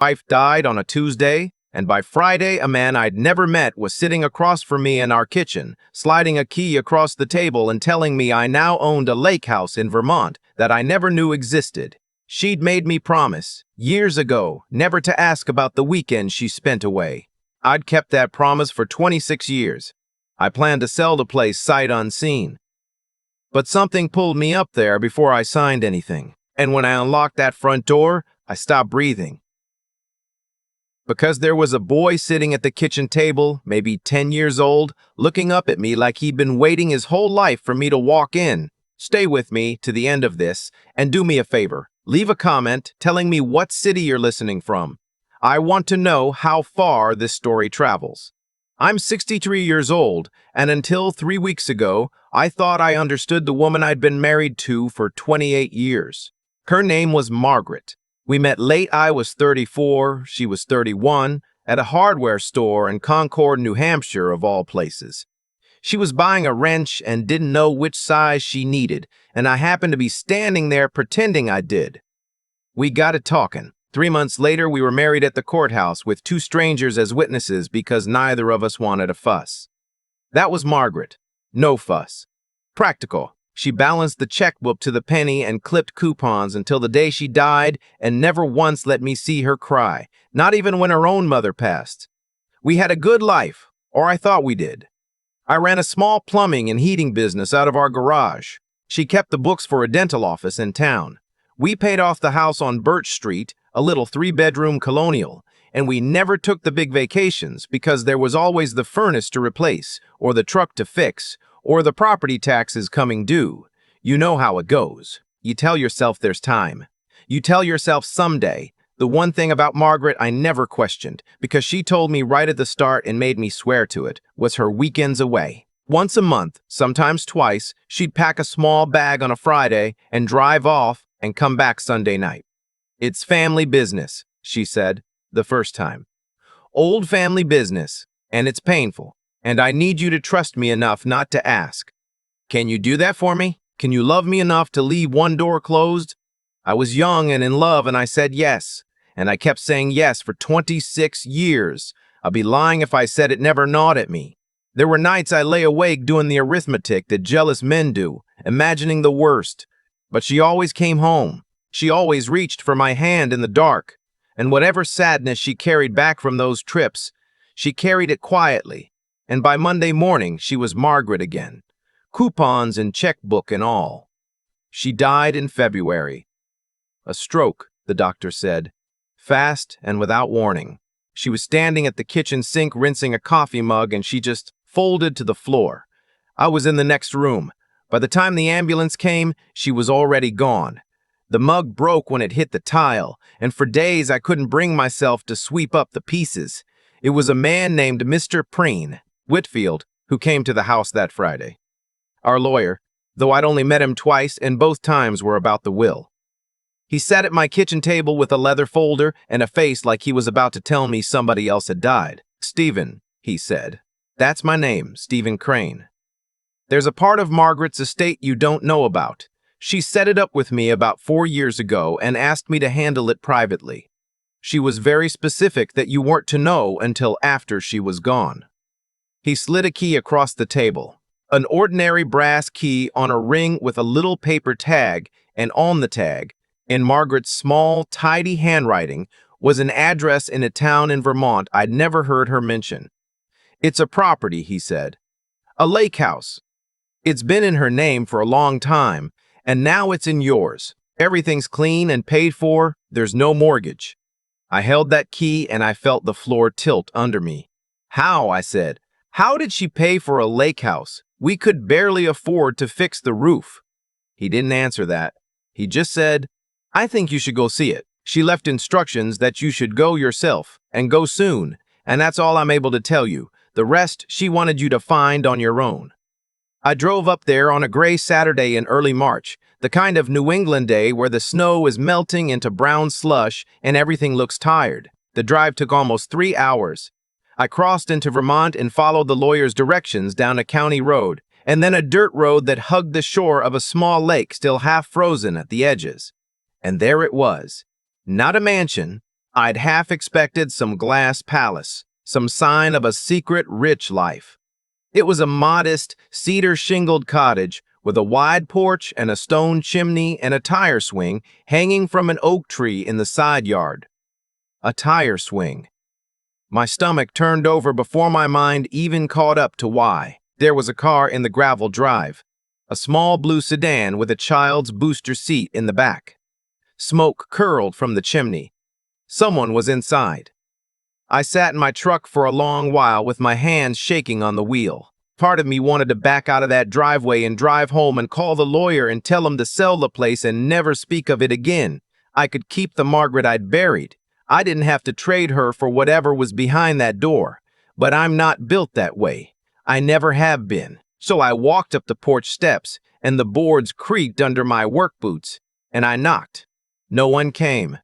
Wife died on a Tuesday, and by Friday a man I'd never met was sitting across from me in our kitchen, sliding a key across the table and telling me I now owned a lake house in Vermont that I never knew existed. She'd made me promise, years ago, never to ask about the weekend she spent away. I'd kept that promise for 26 years. I planned to sell the place sight unseen. But something pulled me up there before I signed anything, and when I unlocked that front door, I stopped breathing. Because there was a boy sitting at the kitchen table, maybe 10 years old, looking up at me like he'd been waiting his whole life for me to walk in. Stay with me to the end of this, and do me a favor. Leave a comment telling me what city you're listening from. I want to know how far this story travels. I'm 63 years old, and until 3 weeks ago, I thought I understood the woman I'd been married to for 28 years. Her name was Margaret. We met late. I was 34, she was 31, at a hardware store in Concord, New Hampshire, of all places. She was buying a wrench and didn't know which size she needed, and I happened to be standing there pretending I did. We got it talking. 3 months later, we were married at the courthouse with 2 strangers as witnesses because neither of us wanted a fuss. That was Margaret. No fuss. Practical. She balanced the checkbook to the penny and clipped coupons until the day she died and never once let me see her cry, not even when her own mother passed. We had a good life, or I thought we did. I ran a small plumbing and heating business out of our garage. She kept the books for a dental office in town. We paid off the house on Birch Street, a little 3-bedroom colonial, and we never took the big vacations because there was always the furnace to replace, or the truck to fix, or the property taxes coming due. You know how it goes. You tell yourself there's time. You tell yourself someday. The one thing about Margaret I never questioned, because she told me right at the start and made me swear to it, was her weekends away. Once a month, sometimes twice, she'd pack a small bag on a Friday and drive off and come back Sunday night. "It's family business," she said, the first time. "Old family business, and it's painful, and I need you to trust me enough not to ask. Can you do that for me? Can you love me enough to leave one door closed?" I was young and in love, and I said yes. And I kept saying yes for 26 years. I'd be lying if I said it never gnawed at me. There were nights I lay awake doing the arithmetic that jealous men do, imagining the worst. But she always came home. She always reached for my hand in the dark. And whatever sadness she carried back from those trips, she carried it quietly. And by Monday morning, she was Margaret again. Coupons and checkbook and all. She died in February. A stroke, the doctor said. Fast and without warning. She was standing at the kitchen sink rinsing a coffee mug and she just folded to the floor. I was in the next room. By the time the ambulance came, she was already gone. The mug broke when it hit the tile, and for days I couldn't bring myself to sweep up the pieces. It was a man named Mr. Preen, Whitfield, who came to the house that Friday. Our lawyer, though I'd only met him twice and both times were about the will. He sat at my kitchen table with a leather folder and a face like he was about to tell me somebody else had died. "Stephen," he said. "That's my name, Stephen Crane. There's a part of Margaret's estate you don't know about. She set it up with me about 4 years ago and asked me to handle it privately. She was very specific that you weren't to know until after she was gone." He slid a key across the table. An ordinary brass key on a ring with a little paper tag, and on the tag, in Margaret's small, tidy handwriting, was an address in a town in Vermont I'd never heard her mention. "It's a property," he said. "A lake house. It's been in her name for a long time, and now it's in yours. Everything's clean and paid for. There's no mortgage." I held that key and I felt the floor tilt under me. "How?" I said. "How did she pay for a lake house? We could barely afford to fix the roof." He didn't answer that. He just said, "I think you should go see it. She left instructions that you should go yourself, and go soon, and that's all I'm able to tell you. The rest she wanted you to find on your own." I drove up there on a gray Saturday in early March, the kind of New England day where the snow is melting into brown slush and everything looks tired. The drive took almost 3 hours. I crossed into Vermont and followed the lawyer's directions down a county road, and then a dirt road that hugged the shore of a small lake still half frozen at the edges. And there it was. Not a mansion, I'd half expected some glass palace, some sign of a secret rich life. It was a modest, cedar-shingled cottage with a wide porch and a stone chimney and a tire swing hanging from an oak tree in the side yard. A tire swing. My stomach turned over before my mind even caught up to why. There was a car in the gravel drive, a small blue sedan with a child's booster seat in the back. Smoke curled from the chimney. Someone was inside. I sat in my truck for a long while with my hands shaking on the wheel. Part of me wanted to back out of that driveway and drive home and call the lawyer and tell him to sell the place and never speak of it again. I could keep the Margaret I'd buried. I didn't have to trade her for whatever was behind that door. But I'm not built that way. I never have been. So I walked up the porch steps, and the boards creaked under my work boots, and I knocked. No one came.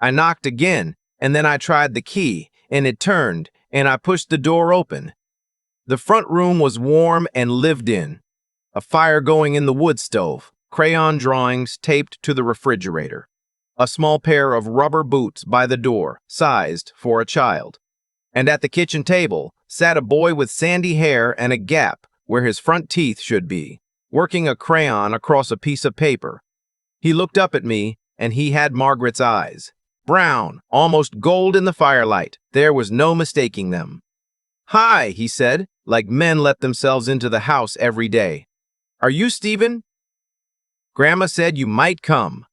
I knocked again, and then I tried the key, and it turned, and I pushed the door open. The front room was warm and lived in. A fire going in the wood stove, crayon drawings taped to the refrigerator. A small pair of rubber boots by the door, sized for a child. And at the kitchen table sat a boy with sandy hair and a gap where his front teeth should be, working a crayon across a piece of paper. He looked up at me, and he had Margaret's eyes. Brown, almost gold in the firelight. There was no mistaking them. "Hi," he said, like men let themselves into the house every day. "Are you Stephen? Grandma said you might come."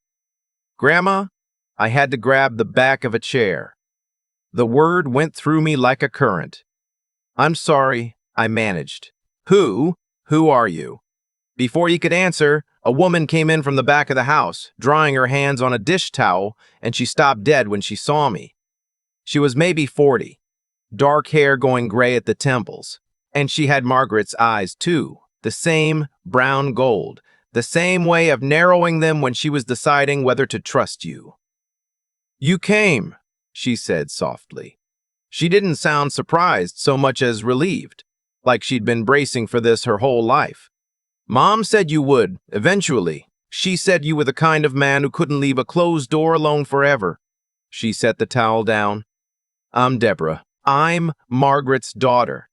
"Grandma?" I had to grab the back of a chair. The word went through me like a current. "I'm sorry," I managed. Who are you?" Before he could answer, a woman came in from the back of the house, drying her hands on a dish towel, and she stopped dead when she saw me. She was maybe 40, dark hair going gray at the temples, and she had Margaret's eyes too, the same brown gold, the same way of narrowing them when she was deciding whether to trust you. "You came," she said softly. She didn't sound surprised so much as relieved, like she'd been bracing for this her whole life. "Mom said you would, eventually. She said you were the kind of man who couldn't leave a closed door alone forever." She set the towel down. "I'm Deborah. I'm Margaret's daughter."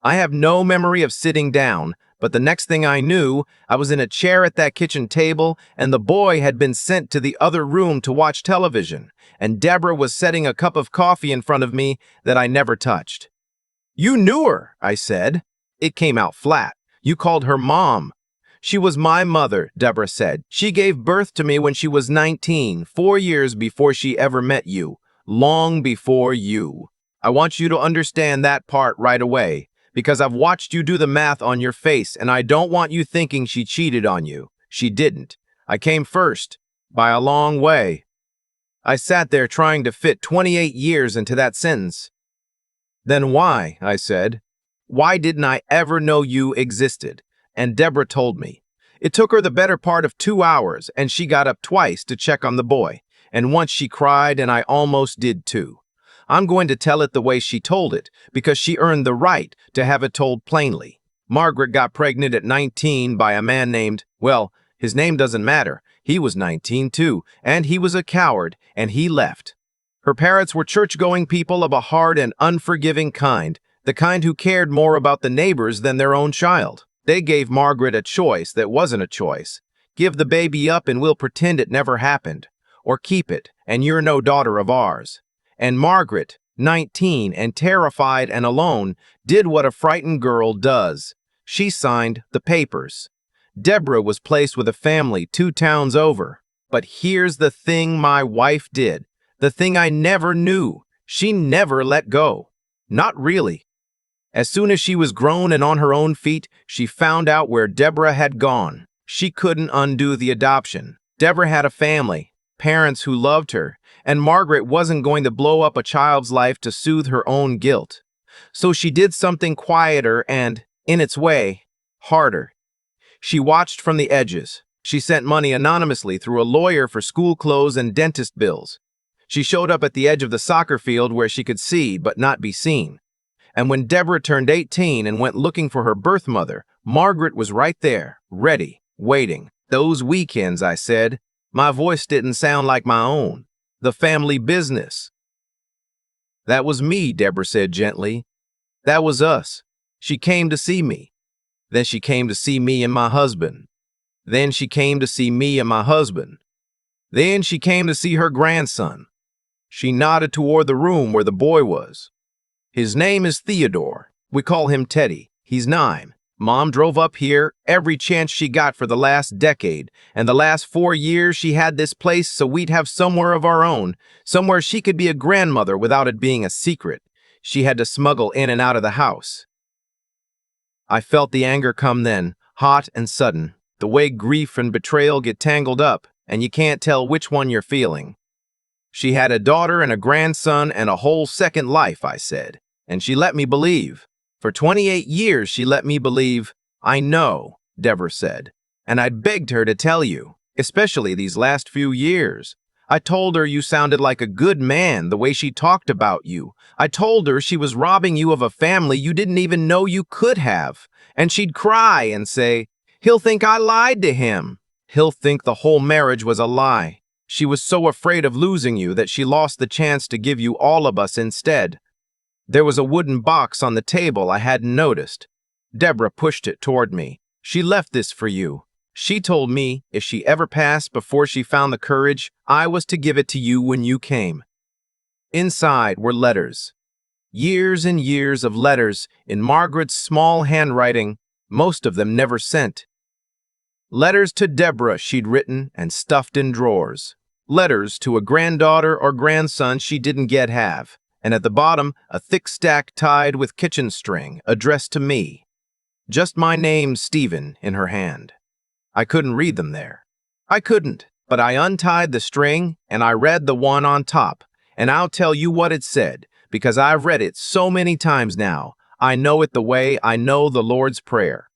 I have no memory of sitting down, but the next thing I knew, I was in a chair at that kitchen table, and the boy had been sent to the other room to watch television, and Deborah was setting a cup of coffee in front of me that I never touched. "You knew her," I said. It came out flat. "You called her Mom." "She was my mother," Deborah said. "She gave birth to me when she was 19, 4 years before she ever met you. Long before you. I want you to understand that part right away, because I've watched you do the math on your face, and I don't want you thinking she cheated on you. She didn't. I came first, by a long way." I sat there trying to fit 28 years into that sentence. "Then why?" I said. "Why didn't I ever know you existed?" And Deborah told me. It took her the better part of 2 hours, and she got up twice to check on the boy, and once she cried, and I almost did too. I'm going to tell it the way she told it, because she earned the right to have it told plainly. Margaret got pregnant at 19 by a man named, well, his name doesn't matter. He was 19 too, and he was a coward, and he left. Her parents were church-going people of a hard and unforgiving kind, the kind who cared more about the neighbors than their own child. They gave Margaret a choice that wasn't a choice. Give the baby up and we'll pretend it never happened. Or keep it, and you're no daughter of ours. And Margaret, 19 and terrified and alone, did what a frightened girl does. She signed the papers. Deborah was placed with a family 2 towns over. But here's the thing my wife did. The thing I never knew. She never let go. Not really. As soon as she was grown and on her own feet, she found out where Deborah had gone. She couldn't undo the adoption. Deborah had a family, parents who loved her, and Margaret wasn't going to blow up a child's life to soothe her own guilt. So she did something quieter and, in its way, harder. She watched from the edges. She sent money anonymously through a lawyer for school clothes and dentist bills. She showed up at the edge of the soccer field where she could see but not be seen. And when Deborah turned 18 and went looking for her birth mother, Margaret was right there, ready, waiting. "Those weekends," I said. My voice didn't sound like my own. "The family business." That was me, Deborah said gently. That was us. She came to see me. Then she came to see me and my husband. Then she came to see me and my husband. Then she came to see her grandson. She nodded toward the room where the boy was. His name is Theodore. We call him Teddy. He's 9. Mom drove up here every chance she got for the last decade, and the last 4 years she had this place so we'd have somewhere of our own, somewhere she could be a grandmother without it being a secret. She had to smuggle in and out of the house. I felt the anger come then, hot and sudden, the way grief and betrayal get tangled up, and you can't tell which one you're feeling. She had a daughter and a grandson and a whole second life, I said, and she let me believe. For 28 years, she let me believe. I know, Deborah said, and I begged her to tell you, especially these last few years. I told her you sounded like a good man the way she talked about you. I told her she was robbing you of a family you didn't even know you could have. And she'd cry and say, "He'll think I lied to him. He'll think the whole marriage was a lie." She was so afraid of losing you that she lost the chance to give you all of us instead. There was a wooden box on the table I hadn't noticed. Deborah pushed it toward me. She left this for you. She told me if she ever passed before she found the courage, I was to give it to you when you came. Inside were letters. Years and years of letters in Margaret's small handwriting, most of them never sent. Letters to Deborah she'd written and stuffed in drawers. Letters to a granddaughter or grandson she didn't yet have. And at the bottom, a thick stack tied with kitchen string, addressed to me. Just my name, Stephen, in her hand. I couldn't read them there. I couldn't, but I untied the string and I read the one on top. And I'll tell you what it said, because I've read it so many times now. I know it the way I know the Lord's Prayer.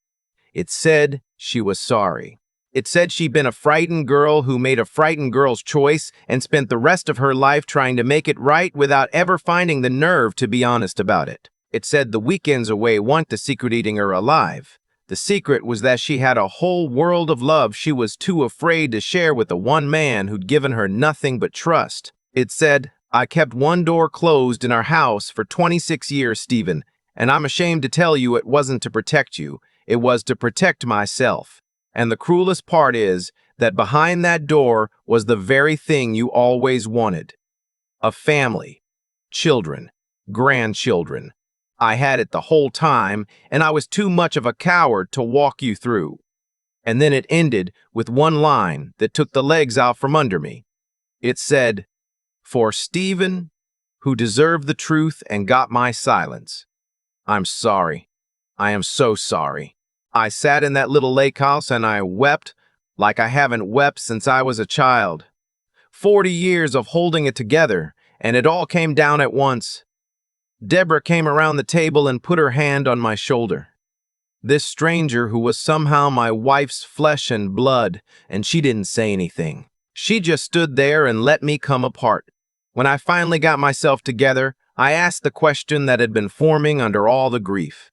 It said she was sorry. It said she'd been a frightened girl who made a frightened girl's choice and spent the rest of her life trying to make it right without ever finding the nerve to be honest about it. It said the weekends away weren't the secret eating her alive. The secret was that she had a whole world of love she was too afraid to share with the one man who'd given her nothing but trust. It said, I kept one door closed in our house for 26 years, Stephen, and I'm ashamed to tell you it wasn't to protect you. It was to protect myself. And the cruelest part is that behind that door was the very thing you always wanted. A family. Children. Grandchildren. I had it the whole time, and I was too much of a coward to walk you through. And then it ended with one line that took the legs out from under me. It said, for Stephen, who deserved the truth and got my silence. I'm sorry. I am so sorry. I sat in that little lake house and I wept like I haven't wept since I was a child. 40 years of holding it together, and it all came down at once. Deborah came around the table and put her hand on my shoulder. This stranger who was somehow my wife's flesh and blood, and she didn't say anything. She just stood there and let me come apart. When I finally got myself together, I asked the question that had been forming under all the grief.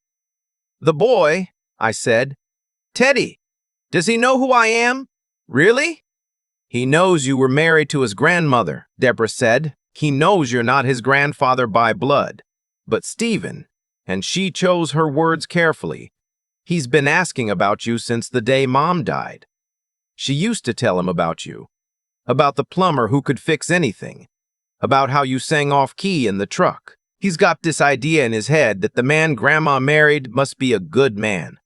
The boy, I said, Teddy, does he know who I am? Really? He knows you were married to his grandmother, Deborah said. He knows you're not his grandfather by blood. But Stephen, and she chose her words carefully, he's been asking about you since the day Mom died. She used to tell him about you, about the plumber who could fix anything, about how you sang off-key in the truck. He's got this idea in his head that the man Grandma married must be a good man.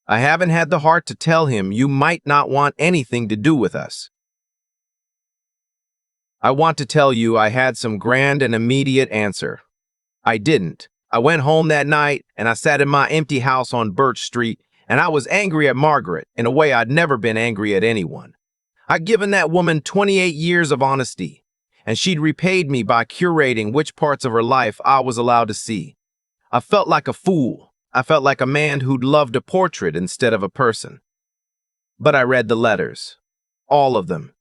I haven't had the heart to tell him you might not want anything to do with us. I want to tell you I had some grand and immediate answer. I didn't. I went home that night and I sat in my empty house on Birch Street and I was angry at Margaret in a way I'd never been angry at anyone. I'd given that woman 28 years of honesty, and she'd repaid me by curating which parts of her life I was allowed to see. I felt like a fool. I felt like a man who'd loved a portrait instead of a person. But I read the letters. All of them.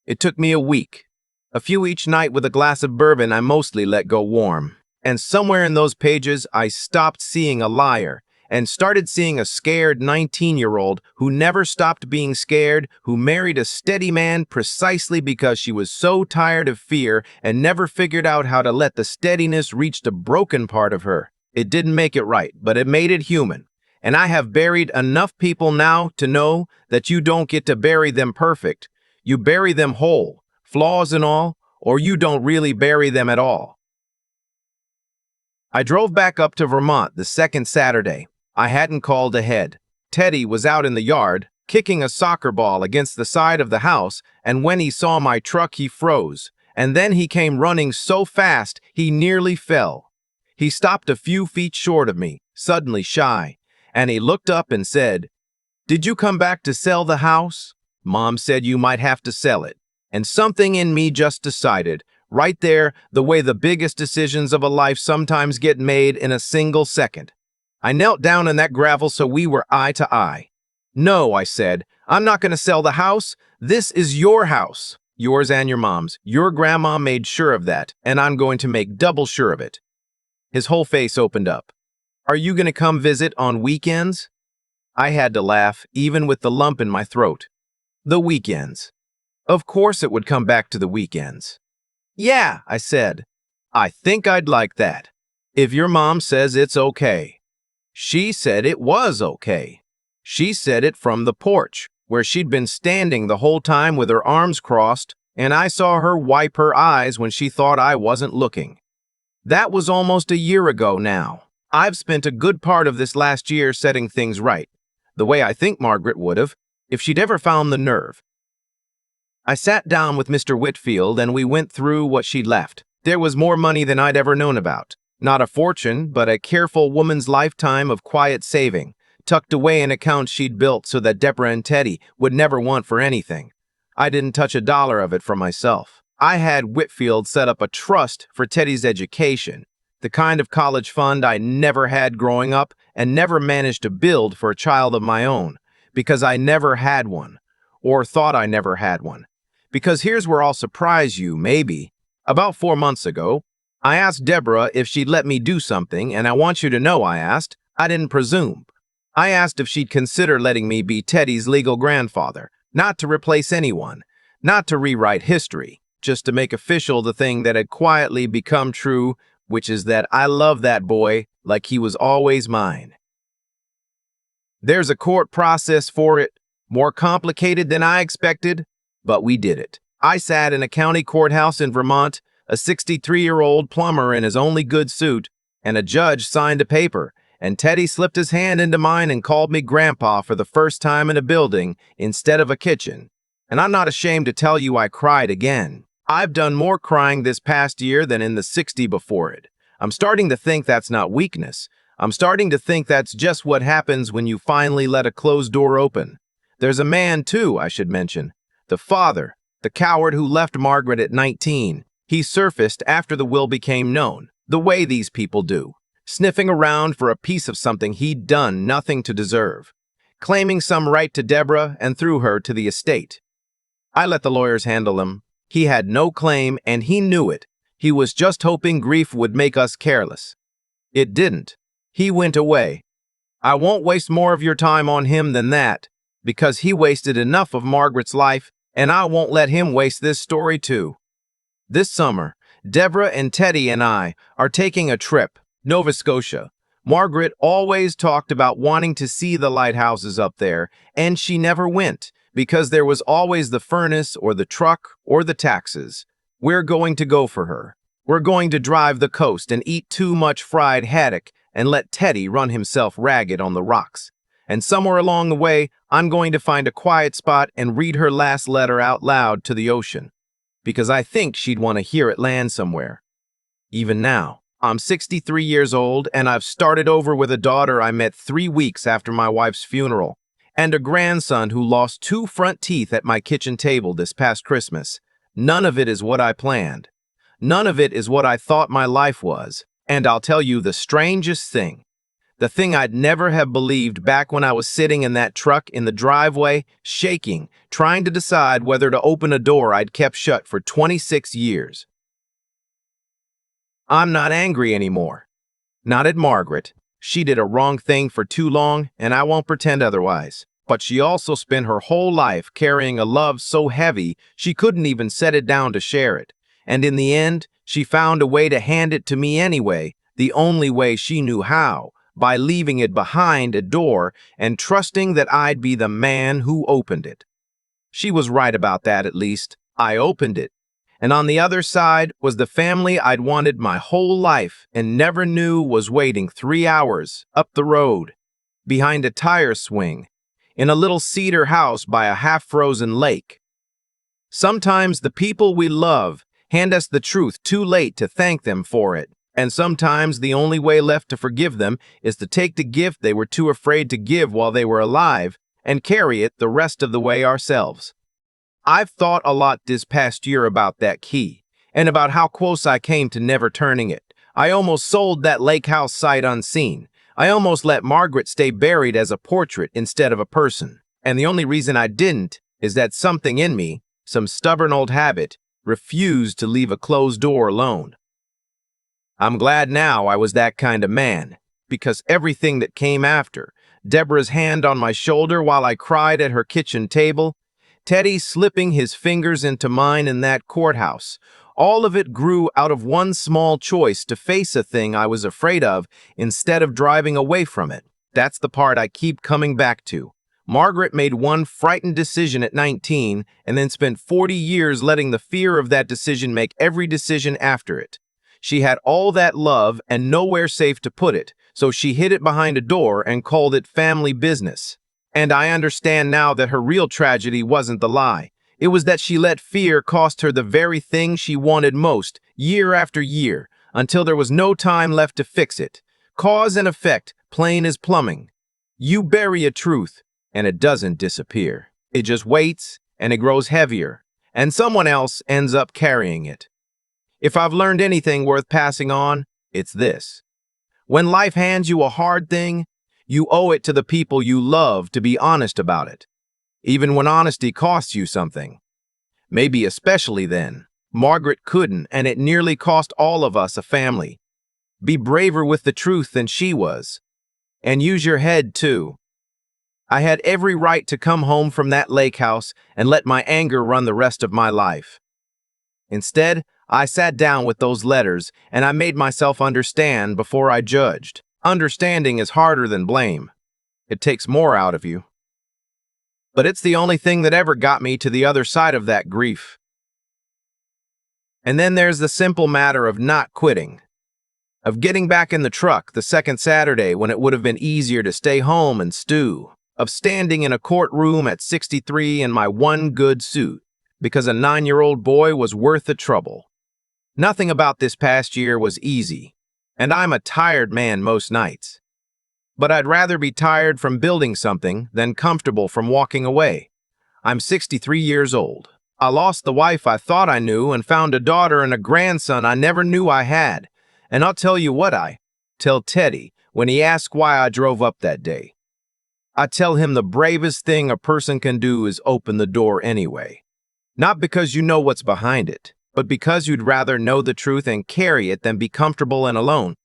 It took me a week. A few each night with a glass of bourbon I mostly let go warm. And somewhere in those pages I stopped seeing a liar and started seeing a scared 19-year-old who never stopped being scared, who married a steady man precisely because she was so tired of fear and never figured out how to let the steadiness reach the broken part of her. It didn't make it right, but it made it human. And I have buried enough people now to know that you don't get to bury them perfect. You bury them whole, flaws and all, or you don't really bury them at all. I drove back up to Vermont the second Saturday. I hadn't called ahead. Teddy was out in the yard, kicking a soccer ball against the side of the house, and when he saw my truck, he froze. And then he came running so fast, he nearly fell. He stopped a few feet short of me, suddenly shy, and he looked up and said, "Did you come back to sell the house? Mom said you might have to sell it." And something in me just decided, right there, the way the biggest decisions of a life sometimes get made in a single second. I knelt down in that gravel so we were eye to eye. "No," I said, "I'm not going to sell the house. This is your house. Yours and your mom's. Your grandma made sure of that, and I'm going to make double sure of it." His whole face opened up. "Are you going to come visit on weekends?" I had to laugh, even with the lump in my throat. The weekends. Of course it would come back to the weekends. "Yeah," I said. "I think I'd like that. If your mom says it's okay." She said it was okay. She said it from the porch, where she'd been standing the whole time with her arms crossed, and I saw her wipe her eyes when she thought I wasn't looking. That was almost a year ago now. I've spent a good part of this last year setting things right, the way I think Margaret would have, if she'd ever found the nerve. I sat down with Mr. Whitfield and we went through what she'd left. There was more money than I'd ever known about. Not a fortune, but a careful woman's lifetime of quiet saving, tucked away in accounts she'd built so that Deborah and Teddy would never want for anything. I didn't touch a dollar of it for myself. I had Whitfield set up a trust for Teddy's education, the kind of college fund I never had growing up and never managed to build for a child of my own, because I never had one, or thought I never had one. Because here's where I'll surprise you, maybe. About 4 months ago, I asked Deborah if she'd let me do something, and I want you to know I asked. I didn't presume. I asked if she'd consider letting me be Teddy's legal grandfather, not to replace anyone, not to rewrite history, just to make official the thing that had quietly become true, which is that I love that boy like he was always mine. There's a court process for it, more complicated than I expected, but we did it. I sat in a county courthouse in Vermont, a 63-year-old plumber in his only good suit, and a judge signed a paper, and Teddy slipped his hand into mine and called me Grandpa for the first time in a building instead of a kitchen. And I'm not ashamed to tell you I cried again. I've done more crying this past year than in the 60 before it. I'm starting to think that's not weakness. I'm starting to think that's just what happens when you finally let a closed door open. There's a man, too, I should mention. The father, the coward who left Margaret at 19. He surfaced after the will became known, the way these people do, sniffing around for a piece of something he'd done nothing to deserve, claiming some right to Deborah and through her to the estate. I let the lawyers handle him. He had no claim, and he knew it. He was just hoping grief would make us careless. It didn't. He went away. I won't waste more of your time on him than that, because he wasted enough of Margaret's life, and I won't let him waste this story too. This summer, Deborah and Teddy and I are taking a trip, Nova Scotia. Margaret always talked about wanting to see the lighthouses up there, and she never went, because there was always the furnace or the truck or the taxes. We're going to go for her. We're going to drive the coast and eat too much fried haddock and let Teddy run himself ragged on the rocks. And somewhere along the way, I'm going to find a quiet spot and read her last letter out loud to the ocean, because I think she'd want to hear it land somewhere. Even now, I'm 63 years old, and I've started over with a daughter I met 3 weeks after my wife's funeral, and a grandson who lost 2 front teeth at my kitchen table this past Christmas. None of it is what I planned. None of it is what I thought my life was. And I'll tell you the strangest thing. The thing I'd never have believed back when I was sitting in that truck in the driveway, shaking, trying to decide whether to open a door I'd kept shut for 26 years. I'm not angry anymore. Not at Margaret. She did a wrong thing for too long, and I won't pretend otherwise. But she also spent her whole life carrying a love so heavy she couldn't even set it down to share it. And in the end, she found a way to hand it to me anyway, the only way she knew how, by leaving it behind a door and trusting that I'd be the man who opened it. She was right about that, at least. I opened it. And on the other side was the family I'd wanted my whole life and never knew was waiting 3 hours up the road, behind a tire swing, in a little cedar house by a half-frozen lake. Sometimes the people we love hand us the truth too late to thank them for it, and sometimes the only way left to forgive them is to take the gift they were too afraid to give while they were alive and carry it the rest of the way ourselves. I've thought a lot this past year about that key, and about how close I came to never turning it. I almost sold that lake house sight unseen. I almost let Margaret stay buried as a portrait instead of a person. And the only reason I didn't is that something in me, some stubborn old habit, refused to leave a closed door alone. I'm glad now I was that kind of man, because everything that came after, Deborah's hand on my shoulder while I cried at her kitchen table, Teddy slipping his fingers into mine in that courthouse, all of it grew out of one small choice to face a thing I was afraid of instead of driving away from it. That's the part I keep coming back to. Margaret made one frightened decision at 19 and then spent 40 years letting the fear of that decision make every decision after it. She had all that love and nowhere safe to put it, so she hid it behind a door and called it family business. And I understand now that her real tragedy wasn't the lie. It was that she let fear cost her the very thing she wanted most, year after year, until there was no time left to fix it. Cause and effect, plain as plumbing. You bury a truth, and it doesn't disappear. It just waits, and it grows heavier, and someone else ends up carrying it. If I've learned anything worth passing on, it's this. When life hands you a hard thing, you owe it to the people you love to be honest about it, even when honesty costs you something. Maybe especially then. Margaret couldn't, and it nearly cost all of us a family. Be braver with the truth than she was. And use your head, too. I had every right to come home from that lake house and let my anger run the rest of my life. Instead, I sat down with those letters and I made myself understand before I judged. Understanding is harder than blame. It takes more out of you. But it's the only thing that ever got me to the other side of that grief. And then there's the simple matter of not quitting. Of getting back in the truck the second Saturday when it would have been easier to stay home and stew. Of standing in a courtroom at 63 in my one good suit because a 9-year-old boy was worth the trouble. Nothing about this past year was easy, and I'm a tired man most nights. But I'd rather be tired from building something than comfortable from walking away. I'm 63 years old. I lost the wife I thought I knew and found a daughter and a grandson I never knew I had. And I'll tell you what I tell Teddy when he asks why I drove up that day. I tell him the bravest thing a person can do is open the door anyway. Not because you know what's behind it, but because you'd rather know the truth and carry it than be comfortable and alone.